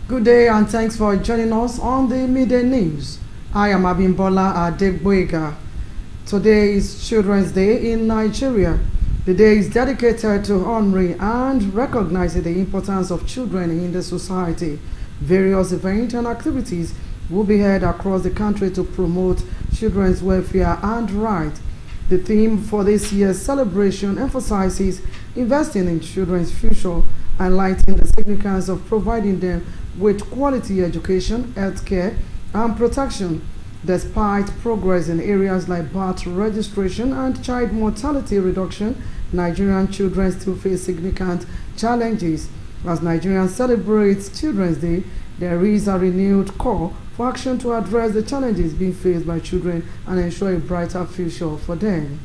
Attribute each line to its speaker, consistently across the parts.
Speaker 1: Good day and thanks for joining us on the Midday News. I am Abimbola Adegboyega. Today is Children's Day in Nigeria. The day is dedicated to honoring and recognizing the importance of children in the society. Various events and activities will be held across the country to promote children's welfare and rights. The theme for this year's celebration emphasizes investing in children's future, highlighting the significance of providing them with quality education, healthcare, and protection. Despite progress in areas like birth registration and child mortality reduction, Nigerian children still face significant challenges. As Nigerians celebrate Children's Day, there is a renewed call for action to address the challenges being faced by children and ensure a brighter future for them.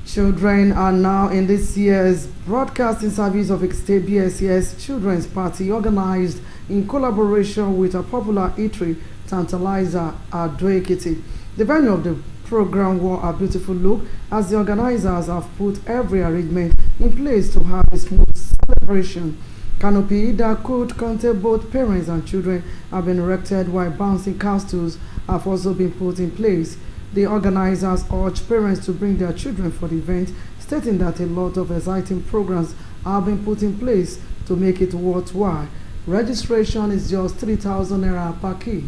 Speaker 1: Children are now in this year's broadcasting service of State BSES Children's Party, organized in collaboration with a popular eatery, Tantalizer Ado-Ekiti. The venue of the program wore a beautiful look as the organizers have put every arrangement in place to have a smooth celebration. Canopy that could contain both parents and children have been erected, while bouncing castles have also been put in place. The organizers urge parents to bring their children for the event, stating that a lot of exciting programs have been put in place to make it worthwhile. Registration is just 3,000 naira per kid.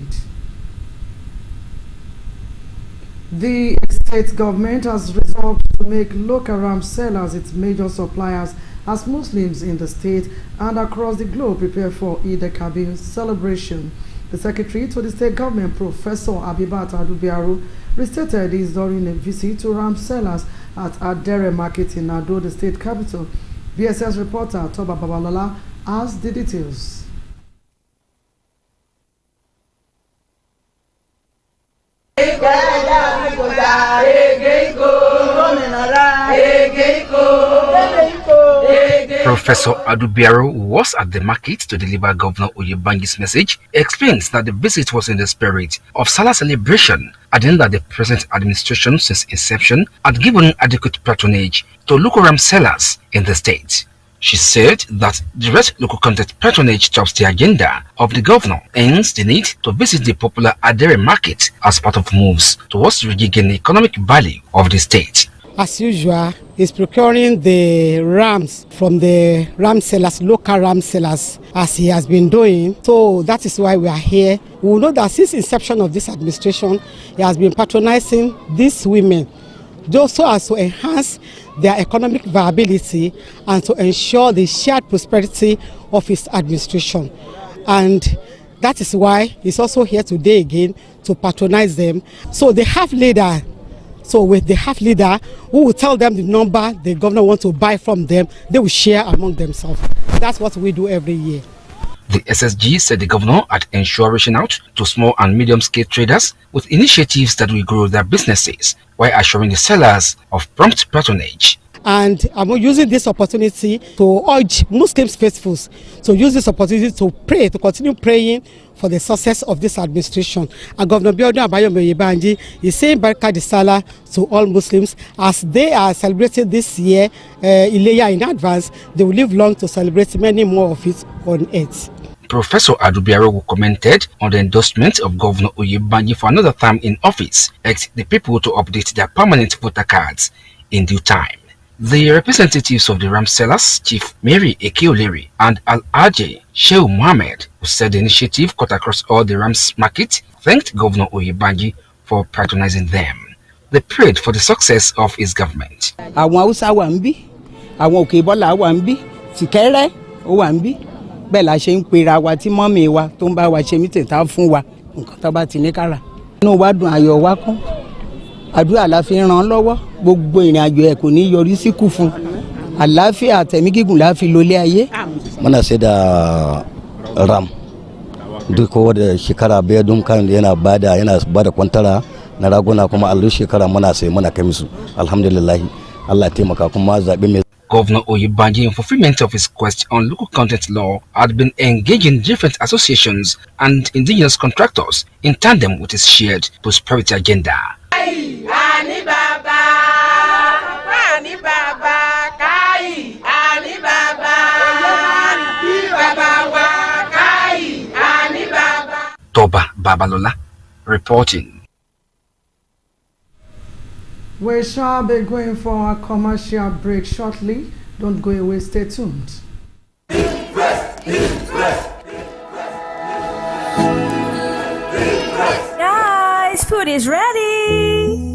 Speaker 1: The state government has resolved to make local ram sellers its major suppliers as Muslims in the state and across the globe prepare for Eid al-Kabir celebration. The secretary to the state government, Professor Abibat Adubiaru, restated this during a visit to ram sellers at Adere Market in Ado, the state capital. BSS reporter Toba Babalola has the details.
Speaker 2: Professor Adubiaro, who was at the market to deliver Governor Oyebanji's message, explains that the visit was in the spirit of Salah celebration, adding that the present administration since inception had given adequate patronage to local ram sellers in the state. She said that direct local content patronage tops the agenda of the governor, hence the need to visit the popular Adere market as part of moves towards regaining the economic value of the state.
Speaker 3: As usual, is procuring the rams from the ram sellers, local ram sellers, as he has been doing. So that is why we are here. We know that since inception of this administration, he has been patronizing these women, just so as to enhance their economic viability and to ensure the shared prosperity of his administration. And that is why he's also here today again to patronize them. So they have leader. So with the half leader, who will tell them the number the governor wants to buy from them, they will share among themselves. That's what we do every year.
Speaker 2: The SSG said the governor had ensured reaching out to small and medium-scale traders with initiatives that will grow their businesses while assuring the sellers of prompt patronage.
Speaker 3: And I'm using this opportunity to urge Muslim faithfuls to use this opportunity to pray, to continue praying for the success of this administration. And Governor Biodun Abayomi Oyebanji is saying Barka de Salah to all Muslims as they are celebrating this year Ileya in advance. They will live long to celebrate many more of it on earth.
Speaker 2: Professor Adubiaro commented on the endorsement of Governor Oyebanji for another term in office, urged the people to update their permanent voter cards in due time. The representatives of the ram sellers, Chief Mary Ekeoleri and Al-Ajay Shehu Mohammed, who said the initiative cut across all the rams market, thanked Governor Oyebanji for patronizing them. They prayed for the success of his government.
Speaker 4: Àwọn Hausa wà ńbí, àwọn Òkè-Bọ́là wà ńbí, Tìkẹ́rẹ́ ó wà ńbí. Bẹ́ẹ̀ la ṣe ń pera wa tí mọ́mì wa tó ń bá wa ṣe mítìn tá fún wa nǹkan tó bá ti ní kára. Inú wa dùn, ayọ̀ wa kún. Àdúrà la fi ràn lọ́wọ́, gbogbo ìrìn àjò ẹ̀ kò ní yọrí sí kú fún. Àlàáfíà àtẹ̀mí gígùn la fi lólé ayé.
Speaker 5: Muna sai da ram duk wanda shekara bai don kan yana bada kwantara na raguna kuma a shekara muna sai muna kai musu. Alhamdulillah Allah ya taimaka kuma zabe mai.
Speaker 2: Governor Oyebanji, in fulfillment of his quest on local content law, had been engaging different associations and indigenous contractors in tandem with his shared prosperity agenda.
Speaker 6: Baba.
Speaker 2: Babalola reporting.
Speaker 1: We shall be going for a commercial break shortly. Don't go away, stay tuned.
Speaker 6: Guys, food is ready.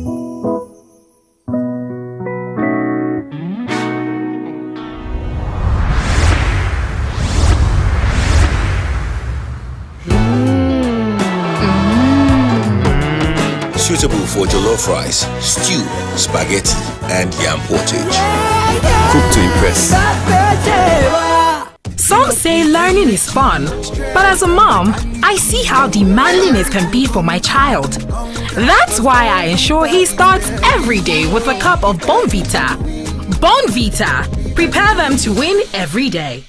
Speaker 7: Suitable for jollof rice, stew, spaghetti, and yam portage. Cooked to impress.
Speaker 8: Some say learning is fun, but as a mom, I see how demanding it can be for my child. That's why I ensure he starts every day with a cup of Bonvita. Bonvita, prepare them to win every day.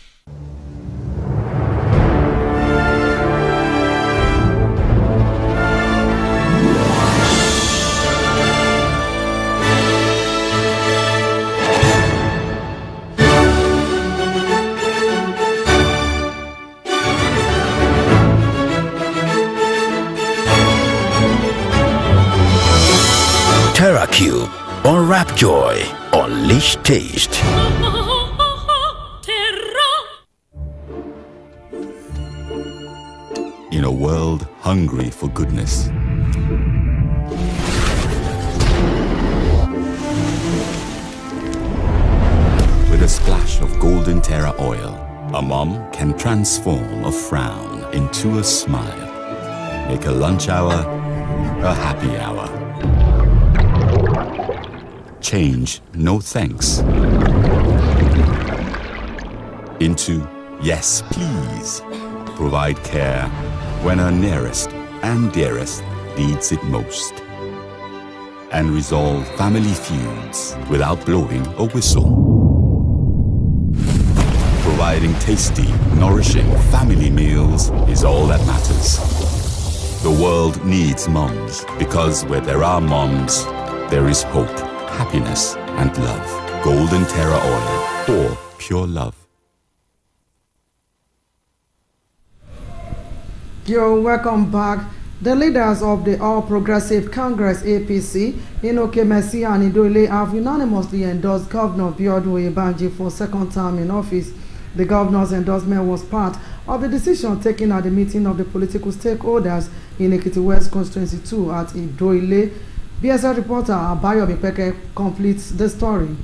Speaker 7: TerraCube. Unwrap joy. Unleash taste.
Speaker 9: In a world hungry for goodness, with a splash of golden Terra oil, a mom can transform a frown into a smile. Make a lunch hour a happy hour. Change no thanks into yes please. Provide care when our nearest and dearest needs it most. And resolve family feuds without blowing a whistle. Providing tasty, nourishing family meals is all that matters. The world needs moms, because where there are moms, there is hope, happiness, and love. Golden Terra Oil, for pure love.
Speaker 1: You're welcome back. The leaders of the All Progressive Congress APC, Inoke Messi and Idole, have unanimously endorsed Governor Biodun Oyebanji for second term in office. The governor's endorsement was part of the decision taken at the meeting of the political stakeholders in Ekiti West Constituency 2 at Idole. BSR reporter Abayomi Peke completes the story.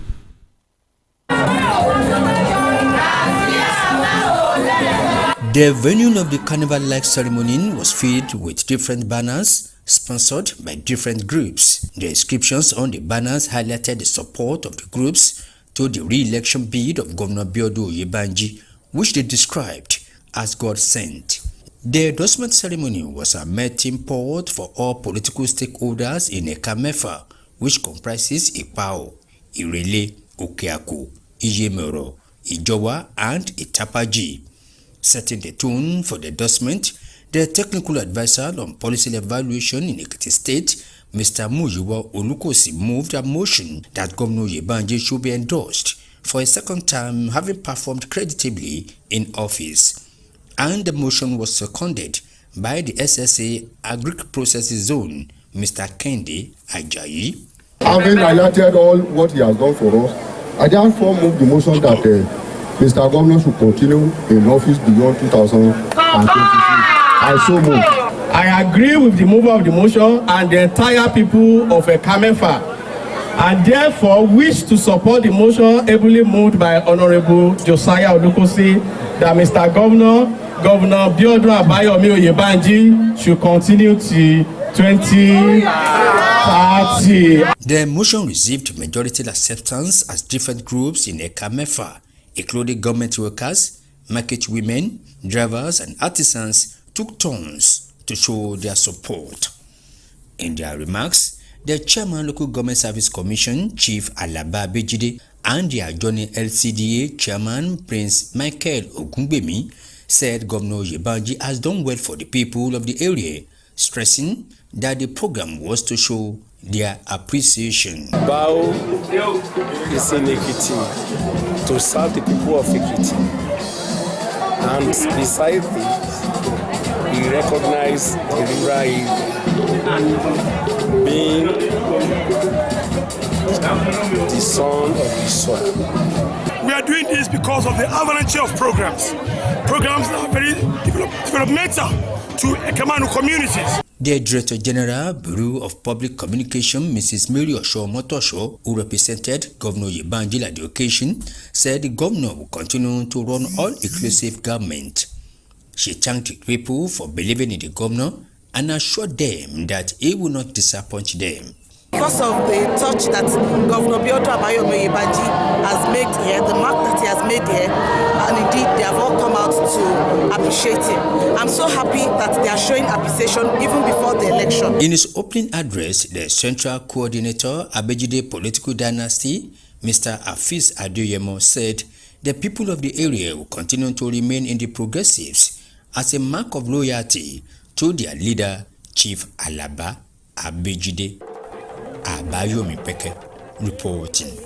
Speaker 10: The venue of the carnival-like ceremony was filled with different banners sponsored by different groups. The inscriptions on the banners highlighted the support of the groups to the re-election bid of Governor Biodun Oyebanji, which they described as God sent. The endorsement ceremony was a melting pot for all political stakeholders in Ekamefa, which comprises Ipao, Irele, Okeaku, Ijemoro, Ijowa, and Itapaji. Setting the tone for the endorsement, the technical advisor on policy evaluation in Ekiti State, Mr. Muyiwa Olukosi, moved a motion that Governor Oyebanji should be endorsed for a second time, having performed creditably in office. And the motion was seconded by the SSA Agric Processing Zone, Mr. Kendi Ajayi.
Speaker 11: Having highlighted all what he has done for us, I therefore move the motion that Mr. Governor should continue in office beyond 2023. I so move.
Speaker 12: I agree with the mover of the motion and the entire people of Ekamefa, and therefore wish to support the motion ably moved by Honorable Josiah Olukosi that Mr. Governor Biodun Abayomi Oyebanji should continue to 2030.
Speaker 10: The motion received majority acceptance as different groups in Ekamefa, including government workers, market women, drivers, and artisans, took turns to show their support. In their remarks, the Chairman Local Government Service Commission, Chief Alaba Bejide, and the adjoining LCDA Chairman Prince Michael Ogungbemi said Governor Oyebanji has done well for the people of the area, stressing that the program was to show their appreciation.
Speaker 13: Bao is in Ekiti to serve the people of Ekiti, and besides this, he recognized the rural being the son of the soil.
Speaker 14: We are doing this because of the avalanche of programs. Programs that are very developmental to Ekamanu communities.
Speaker 10: The Director General, Bureau of Public Communication, Mrs. Mary Osho, who represented Governor Oyebanji at the occasion, said the governor will continue to run all-inclusive government. She thanked the people for believing in the governor and assured them that he will not disappoint them.
Speaker 15: Because of the touch that Governor Iroyin Ojokanr has made here, the mark that he has made here, and indeed they have all come out to appreciate him. I'm so happy that they are showing appreciation even before the election.
Speaker 10: In his opening address, the Central Coordinator, Abejide Political Dynasty, Mr. Afis Adeoyemo, said the people of the area will continue to remain in the progressives as a mark of loyalty to their leader, Chief Alaba Abejide. Abayomi Peke reporting.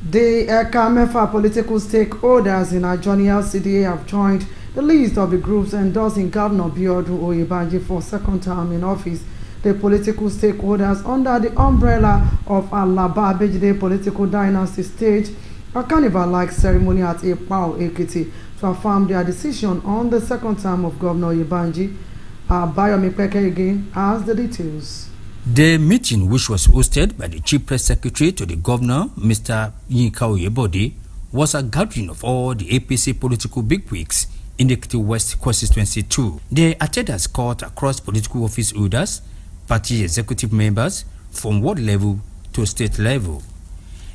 Speaker 1: The Ekamefa political stakeholders in Iroyin LCDA have joined the list of the groups endorsing Governor Biodun Oyebanji for second term in office. The political stakeholders under the umbrella of Alaba Abejide Political Dynasty staged a carnival-like ceremony at Epao, Ekiti to affirm their decision on the second term of Governor Oyebanji. Abayomi Peke again has the details.
Speaker 10: The meeting, which was hosted by the Chief Press Secretary to the Governor, Mr. Yinka Oyebode, was a gathering of all the APC political bigwigs in the Ekiti West constituency too. The attendance caught across political office holders, party executive members from ward level to state level.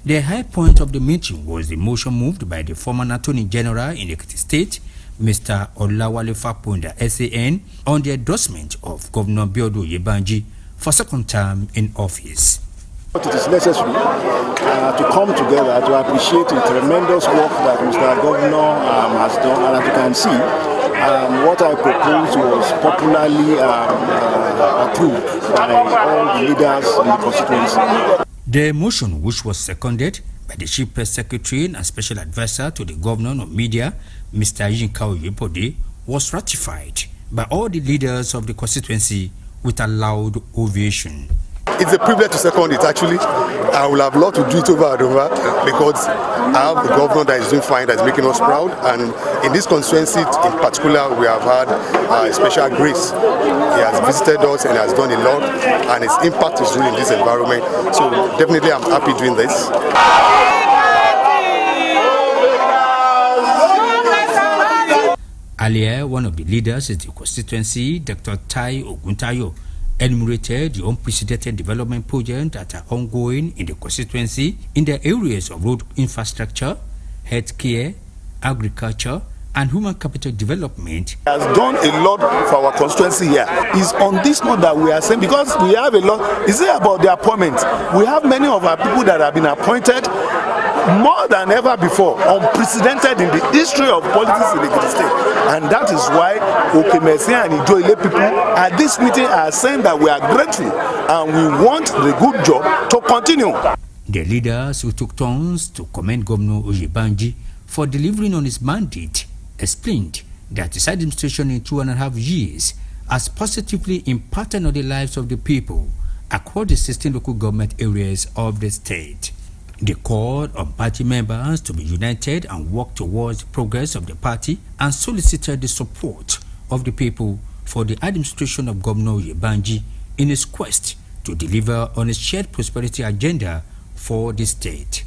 Speaker 10: The high point of the meeting was the motion moved by the former Attorney General in Ekiti State, Mr. Olawale Faponda, SAN, on the endorsement of Governor Biodun Oyebanji for second term in office.
Speaker 16: It is necessary to come together to appreciate the tremendous work that Mr. Governor has done, and as you can see, what I proposed was popularly approved by all the leaders in the constituency.
Speaker 10: The motion, which was seconded by the Chief Press Secretary and Special Advisor to the Governor of Media, Mr. Yinka Oyebode, was ratified by all the leaders of the constituency with a loud ovation.
Speaker 17: It's a privilege to second it, actually. I would have loved to do it over and over because I have a governor that is doing fine, that is making us proud. And in this constituency in particular, we have had a special grace. He has visited us and has done a lot, and his impact is really in this environment. So definitely I'm happy doing this.
Speaker 10: Earlier, one of the leaders in the constituency, Dr. Tai Oguntayo, enumerated the unprecedented development projects that are ongoing in the constituency in the areas of road infrastructure, healthcare, agriculture, and human capital development.
Speaker 17: He has done a lot for our constituency here. It's on this note that we are saying, because we have a lot, is it about the appointment? We have many of our people that have been appointed more than ever before, unprecedented in the history of politics in the state. And that is why Okemesi and Ijoile people at this meeting are saying that we are grateful and we want the good job to continue.
Speaker 10: The leaders who took turns to commend Governor Oyebanji for delivering on his mandate explained that his administration in 2.5 years has positively impacted on the lives of the people across the 16 local government areas of the state. They called on party members to be united and work towards the progress of the party and solicited the support of the people for the administration of Governor Oyebanji in his quest to deliver on his shared prosperity agenda for the state.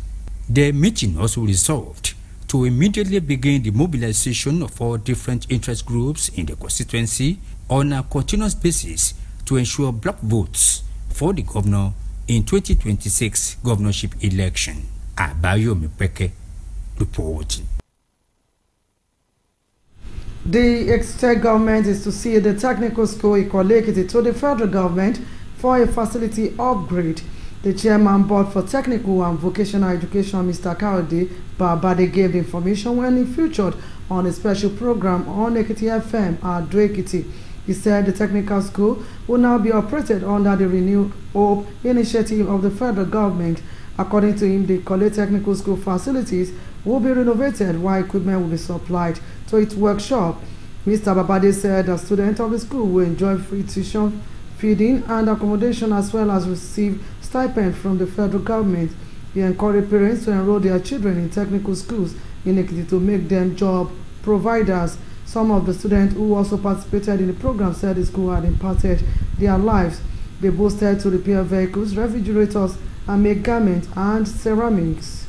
Speaker 10: The meeting also resolved to immediately begin the mobilization of all different interest groups in the constituency on a continuous basis to ensure block votes for the governor in 2026 governorship election. Abayomi Peke reporting.
Speaker 1: The state government is to see the technical school equated to the federal government for a facility upgrade. The chairman board for technical and vocational education, Mr. Kaode Babade, gave the information when he featured on a special program on Ekiti FM at Ekiti. He said the technical school will now be operated under the Renewed Hope initiative of the federal government. According to him, the College Technical School facilities will be renovated while equipment will be supplied to its workshop. Mr. Babade said the students of the school will enjoy free tuition, feeding and accommodation as well as receive stipend from the federal government. He encouraged parents to enroll their children in technical schools in Ekiti to make them job providers. Some of the students who also participated in the program said the school had impacted their lives. They boasted to repair vehicles, refrigerators, and make garments and ceramics.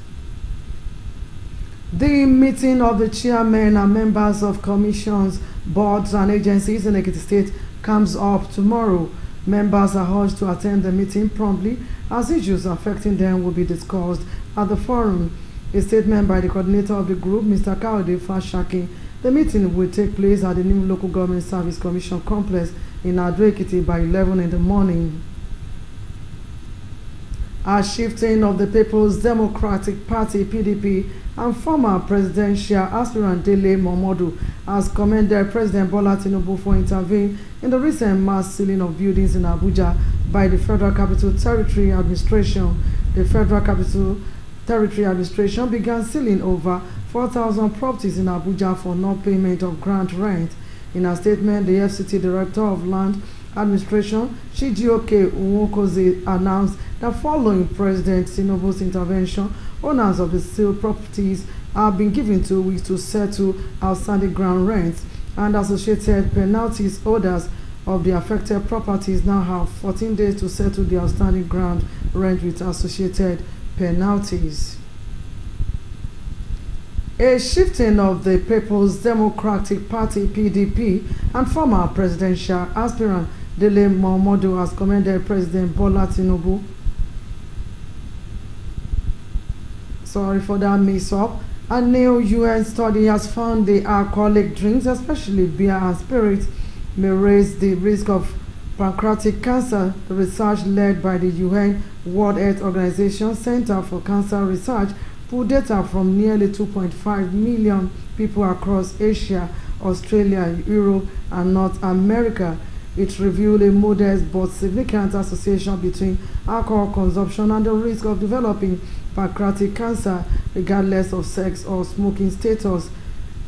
Speaker 1: The meeting of the chairmen and members of commissions, boards, and agencies in Ekiti State comes up tomorrow. Members are urged to attend the meeting promptly as issues affecting them will be discussed at the forum. A statement by the coordinator of the group, Mr. Kaode Fashaki. The meeting will take place at the new Local Government Service Commission complex in Ado-Ekiti by 11 in the morning. A shifting of the People's Democratic Party (PDP) and former presidential aspirant Dele Momodu has commended President Bola Tinubu for intervening in the recent mass sealing of buildings in Abuja by the Federal Capital Territory Administration. The Federal Capital Territory Administration began sealing over 4,000 properties in Abuja for non-payment of grant rent. In a statement, the FCT Director of Land Administration, Chijioke Nwokoze, announced that following President Tinubu's intervention, owners of the sealed properties have been given 2 weeks to settle outstanding ground rents, and associated penalties. Holders of the affected properties now have 14 days to settle the outstanding ground rent with associated penalties. A shifting of the People's Democratic Party (PDP) and former presidential aspirant Dele Momodu has commended President Bola Tinubu. Sorry for that mix-up. A new UN study has found the alcoholic drinks, especially beer and spirits, may raise the risk of pancreatic cancer. The research led by the UN World Health Organization Center for Cancer Research pulled data from nearly 2.5 million people across Asia, Australia, Europe, and North America. It revealed a modest but significant association between alcohol consumption and the risk of developing pancreatic cancer, regardless of sex or smoking status.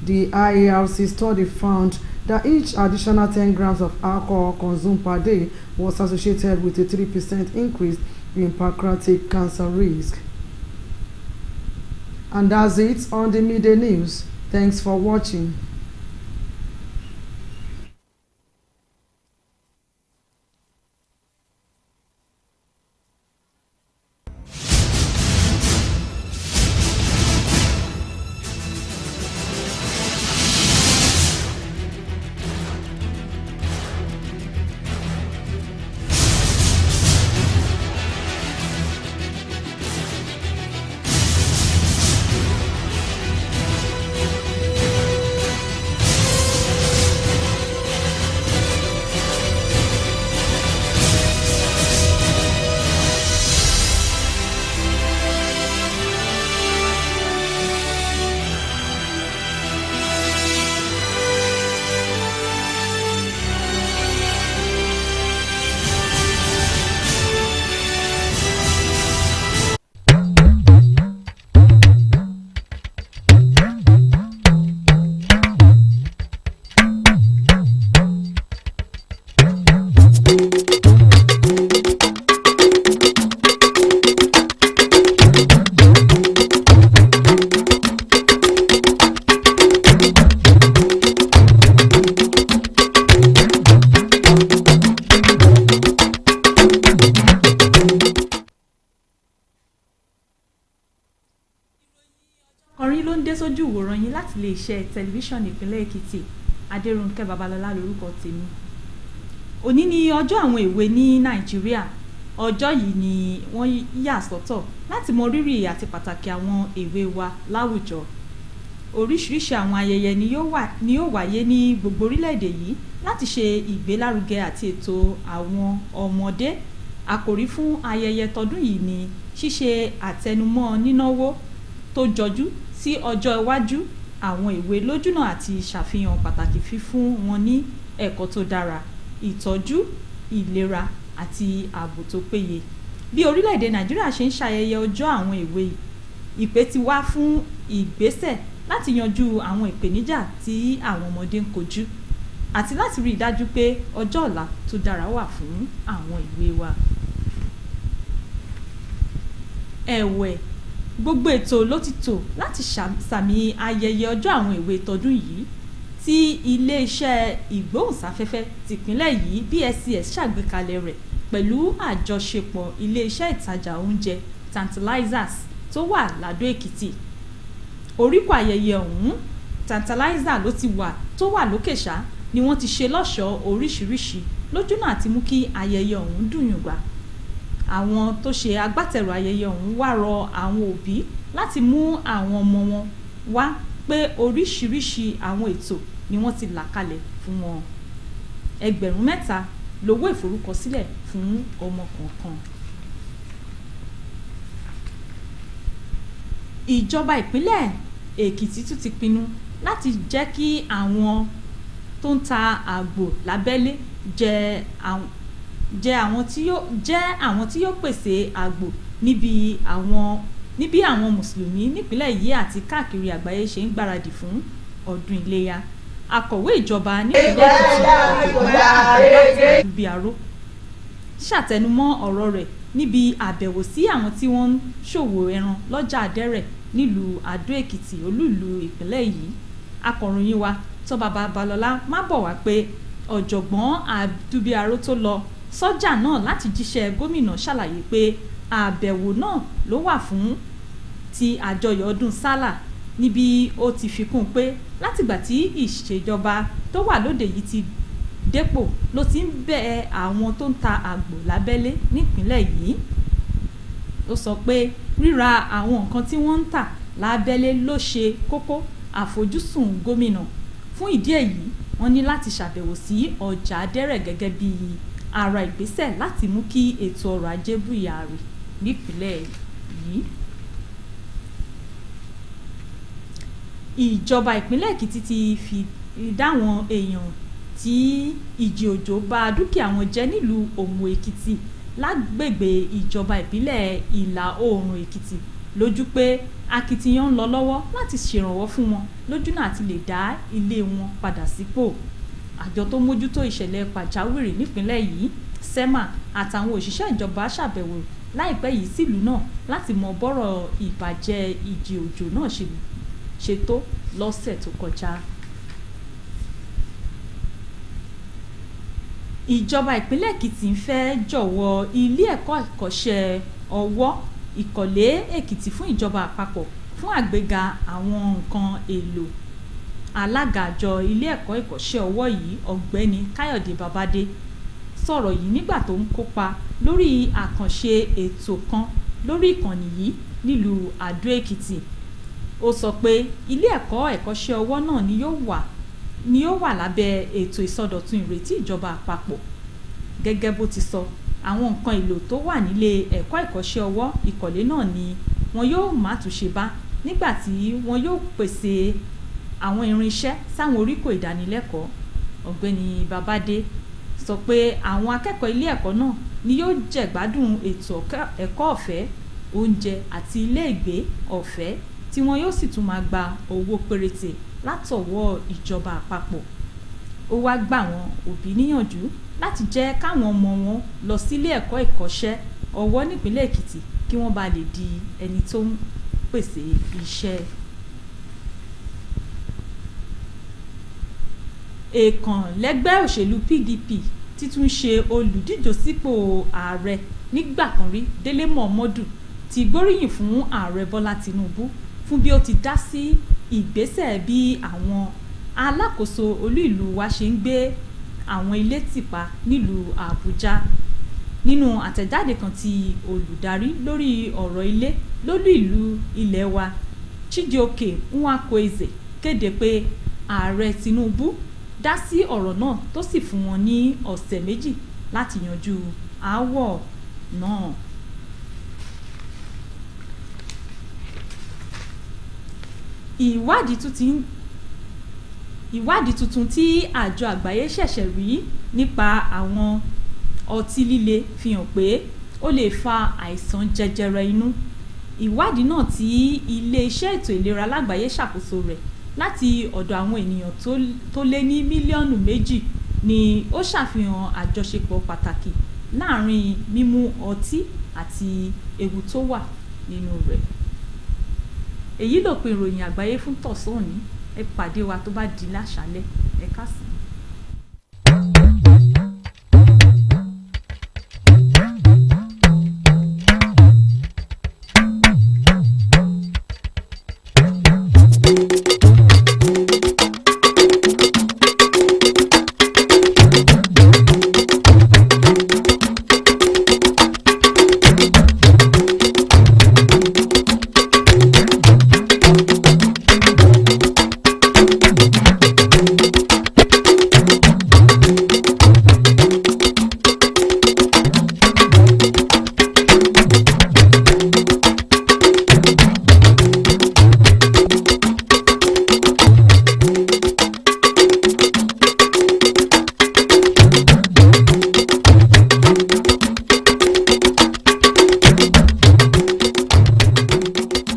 Speaker 1: The IARC study found that each additional 10 grams of alcohol consumed per day was associated with a 3% increase in pancreatic cancer risk. And that's it on the midday news. Thanks for watching.
Speaker 18: Orin ló ń dé sójú ìwòran yín láti lè ṣe tẹlifíṣàn ìpínlẹ̀ Èkìtì. Adérónkẹ́ Babalọ́lá lórúkọ tèmi. Òní ni ọjọ́ àwọn èwe ní Nàìjíríà. Ọjọ́ yìí ni wọ́n yà sọ́tọ̀ láti mọ rírì àti pàtàkì àwọn èwe wa láwùjọ. Oríṣiríṣi àwọn ayẹyẹ ni yóò wáyé ní gbogbo orílẹ̀-èdè yìí láti ṣe ìgbélárugẹ àti ètò àwọn ọmọdé. Àkòrí fún ayẹyẹ tọdún yìí ni ṣíṣe àtẹnumọ́ nínáwó tó jọjú sí ọjọ́ iwájú àwọn èwe lójúnà àti ṣàfihàn pàtàkì fífún wọn ní ẹ̀kọ́ tó dára, ìtọ́jú, ìlera àti ààbò tó péye. Bí orílẹ̀-èdè Nàìjíríà ṣe ń ṣayẹyẹ ọjọ́ àwọn èwe ìpè ti wá fún ìgbésẹ̀ láti yanjú àwọn ìpèníjà tí àwọn ọmọdé ń kojú àti láti rí i dájú pé ọjọ́ ọ̀la tó dára wà fún àwọn ìwé wa. ẹ̀wẹ̀ gbogbo ètò ló ti tò láti sàmì ayẹyẹ ọjọ́ àwọn ìwé tọdún yìí tí iléeṣẹ́ ìgbóhùnsáfẹ́fẹ́ tìpínlẹ̀ yìí BSCS ṣàgbékalẹ̀ rẹ̀ pẹ̀lú àjọṣepọ̀ iléeṣẹ́ ìtajà oúnjẹ Tantalizers tó wà l'Adó Èkìtì. Oríkọ̀ ayẹyẹ ọ̀hún Tantalizer tó wà lókèṣá ni wọ́n ti ṣe lọ́ṣọ̀ọ́ oríṣiríṣi lójúnà àti mú kí ayẹyẹ ọ̀hún dùn yùngbà. Àwọn tó ṣe agbátẹrù ayẹyẹ ọ̀hún wá rọ àwọn òbí láti mú àwọn ọmọ wọn wá pé oríṣiríṣi àwọn ètò ni wọ́n ti là kalẹ̀ fún wọn. 3,000 lówó ìforúkọsílẹ̀ fún ọmọ kọ̀ọ̀kan. Ìjọba ìpínlẹ̀ Èkìtì tún ti pinnu láti jẹ́ kí àwọn tó ń ta àgbò lábẹ́lé jẹ́ àwọn tí yóò pèsè àgbò níbi àwọn mùsùlùmí nípínlẹ̀ yìí àti káàkiri àgbáyé ṣe ń gbáradì fún ọdún iléyá. Akọ̀wé ìjọba nípínlẹ̀ Èkìtì Bíaró ṣàtẹnumọ́ ọ̀rọ̀ rẹ̀ níbi àbẹ̀wò sí àwọn tí wọ́n ń ṣòwò ẹran lọ́jà Adẹ́rẹ̀ nílùú Adó Èkìtì olúìlú ìpínlẹ̀ yìí. Akọ̀ròyìn wa Tọ́ba Babalọ́lá má bọ̀ wá pé ọ̀jọ̀gbọ́n Adúbíaró tó lọ sọ́jà náà láti jíṣẹ́ gómìnà ṣàlàyé pé àbẹ̀wò náà ló wà fún ti àjọyọ̀ ọdún Sálà níbi ó ti fi kún pé látìgbà tí ìṣèjọba tó wà lóde yìí ti dépò ló ti ń bẹ àwọn tó ń ta àgbò lábẹ́lé nípínlẹ̀ yìí. Ó sọ pé ríra àwọn nǹkan tí wọ́n ń tà lábẹ́lé ló ṣe kókó àfojúsùn gómìnà. Fún ìdí èyí wọ́n ní láti ṣàbẹ̀wò sí ọjà Adẹ́rẹ̀ gẹ́gẹ́ bí ara ìgbésẹ̀ láti mú kí ètò ọrọ̀ ajé búyàrí nípínlẹ̀ yìí. Ìjọba ìpínlẹ̀ Èkìtì ti fi dáwọn èèyàn tí ìjì òjò bà dúkìá wọn jẹ́ nílùú Òmù Èkìtì lágbègbè ìjọba ìbílẹ̀ Ìlà Oòrùn Èkìtì lójú pé akitiyan ń lọ lọ́wọ́ láti ṣèrànwọ́ fún wọn lójúnà àti lè dá ilé wọn padà sípò. Àjọ tó mójútó ìṣẹ̀lẹ̀ pàjáwìrì nípínlẹ̀ yìí SEMA àtàwọn òṣìṣẹ́ ìjọba ṣàbẹ̀wò láìpẹ́ yìí sílùú náà láti mọ bọ́rọ̀ ìbàjẹ́ ìjì òjò náà ṣe tó lọ́sẹ̀ tó kọjá. Ìjọba ìpínlẹ̀ Èkìtì ń fẹ́ jọ̀wọ́ ilé ẹ̀kọ́ ìkọ́ṣẹ́ ọwọ́ Ìkọ̀lé Èkìtì fún ìjọba àpapọ̀ fún àgbéga àwọn nǹkan èlò. Alága àjọ ilé ẹ̀kọ́ ìkọ́ṣẹ́ ọwọ́ yìí Ọ̀gbẹ́ni Káyọ̀dé Babádé sọ̀rọ̀ yìí nígbà tó ń kópa lórí àkànṣe ètò kan lórí ìkànnì yìí nílùú Adó Èkìtì. Ó sọ pé ilé ẹ̀kọ́ ìkọ́ṣẹ́ ọwọ́ náà ni yóò wà lábẹ́ ètò ìsọdọ̀tun ìrètí ìjọba àpapọ̀. Gẹ́gẹ́ bó ti sọ, àwọn nǹkan èlò tó wà nílé ẹ̀kọ́ ìkọ́ṣẹ́ ọwọ́ Ìkọ̀lé náà ni wọn yóò má túnṣe bá nígbà tí wọn yóò pèsè àwọn irinṣẹ́ sáwọn oríkò ìdánilẹ́kọ̀ọ́. Ọ̀gbẹ́ni Babádé sọ pé àwọn akẹ́kọ̀ọ́ ilé ẹ̀kọ́ náà ni yóò jẹ̀gbádùn ètò ẹ̀kọ́ ọ̀fẹ́, oúnjẹ àti iléègbé ọ̀fẹ́ tí wọn yóò sì tún máa gba owó péréte látọwọ́ ìjọba àpapọ̀. Ó wá gbà wọn òbí níyànjú láti jẹ́ káwọn ọmọ wọn lọ sílé ẹ̀kọ́ ìkọ́ṣẹ́ ọwọ́ nípínlẹ̀ Èkìtì kí wọ́n bá lè di ẹni tó ń pèsè iṣẹ́. Èèkàn lẹ́gbẹ́ òṣèlú PDP títún ṣe olùdíje sípò ààrẹ nígbà kan rí Délé Mọ̀mọ́dù ti gbóríyìn fún ààrẹ Bọ́lá Tinubu fún bí ó ti dá sí ìgbésẹ̀ bí àwọn alákòóso olú ìlú wa ṣe ń gbé àwọn ilé tìpa nílùú Àbújá. Nínú àtẹ̀jáde kan tí olùdarí lórí ọ̀rọ̀ ilé lólú ìlú ilẹ̀ wa Chijioke Nwakoeze kéde pé ààrẹ Tinubu dá sí ọ̀rọ̀ náà tó sì fún wọn ní ọ̀sẹ̀ méjì láti yanjú aáwọ̀ náà. Ìwádìí tuntun tí àjọ àgbáyé ṣẹ̀ṣẹ̀ rí nípa àwọn ọtí líle fi hàn pé ó lè fa àìsàn jẹjẹrẹ inú. ìwádìí náà tí ilé-iṣẹ́ ètò ìlera lágbàáyé ṣàkóso rẹ̀ láti ọ̀dọ̀ àwọn ènìyàn tó lé ní mílíọ̀nù 2 ni ó ṣàfihàn àjọṣepọ̀ pàtàkì láàrin mímu ọtí àti ewu tó wà nínú rẹ̀. èyí lópin ìròyìn àgbáyé fún tọ̀sán òní. Ẹ pàdé wa tó bá di láṣálẹ́. Ẹ káàsán.